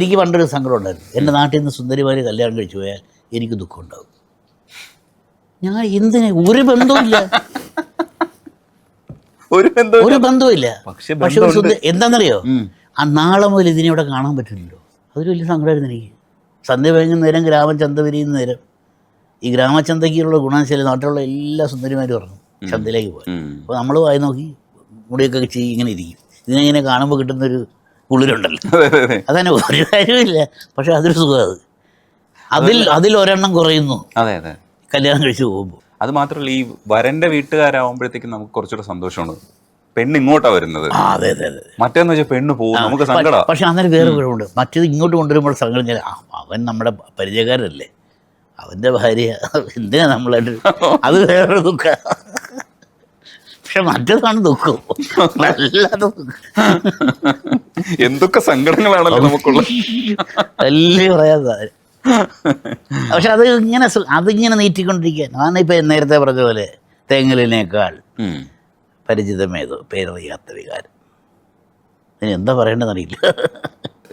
എനിക്ക് പണ്ടൊരു സങ്കടം ഉണ്ടായിരുന്നു. എൻ്റെ നാട്ടിൽ നിന്ന് സുന്ദരിമാര് കല്യാണം കഴിച്ചു പോയാൽ എനിക്ക് ദുഃഖം ഉണ്ടാവും. ഞാൻ എന്തിന്, ഒരു ബന്ധവുമില്ല, ഒരു ബന്ധവുമില്ല. പക്ഷെ എന്താണെന്നറിയോ, ആ നാളെ മുതൽ ഇതിനിവിടെ കാണാൻ പറ്റില്ലല്ലോ. അതൊരു വലിയ സങ്കടമായിരുന്നു എനിക്ക്. സന്ധ്യ വൈകുന്നേരം ഗ്രാമചന്ത വിരിയുന്ന നേരം ഈ ഗ്രാമചന്തയ്ക്കുള്ള ഗുണാശാല നാട്ടിലുള്ള എല്ലാ സുന്ദരിമാരും പറഞ്ഞു ചന്തയിലേക്ക് പോയി. അപ്പോൾ നമ്മൾ വായി നോക്കി മുടിയൊക്കെ ചെയ്യും, ഇങ്ങനെ ഇരിക്കും. ഇതിനെങ്ങനെ കാണുമ്പോൾ കിട്ടുന്നൊരു കുളിരുണ്ടല്ലോ, അതന്നെ ഒരു കാര്യമില്ല. പക്ഷെ അതൊരു സുഖം. അതിൽ ഒരെണ്ണം കുറയുന്നു കല്യാണം കഴിച്ച് പോകുമ്പോൾ. അത് മാത്രമല്ല, ഈ വരന്റെ വീട്ടുകാരാവുമ്പോഴത്തേക്കും നമുക്ക് കുറച്ചുകൂടെ സന്തോഷമാണ്. പെണ്ണ് ഇങ്ങോട്ടാ വരുന്നത്. അതെ അതെ അതെ. മറ്റേന്ന് വെച്ചാൽ പെണ്ണ് പോകും, നമുക്ക് സങ്കടം. പക്ഷെ അന്നേരം വേറെ കുഴപ്പമുണ്ട്. മറ്റേത് ഇങ്ങോട്ട് കൊണ്ടുവരുമ്പോൾ സങ്കടം, അവൻ നമ്മുടെ പരിചയക്കാരല്ലേ, അവൻ്റെ ഭാര്യ, എന്തിനാ നമ്മളായിട്ട്, അത് വേറൊരു ദുഃഖം. പക്ഷെ മറ്റേതാണ് ദുഃഖം, വല്ലാത്ത ദുഃഖം. എന്തൊക്കെ സങ്കടങ്ങളാണല്ലോ നമുക്കുള്ള, വലിയ പറയാത്ത. പക്ഷെ അതിങ്ങനെ നീട്ടിക്കൊണ്ടിരിക്കാൻ. അതാണ് ഇപ്പം നേരത്തെ പറഞ്ഞ പോലെ തേങ്ങലിനേക്കാൾ പരിചിതമേതോ പേരറിയാത്ത വികാരം. ഇനി എന്താ പറയേണ്ടതെന്നറിയില്ല.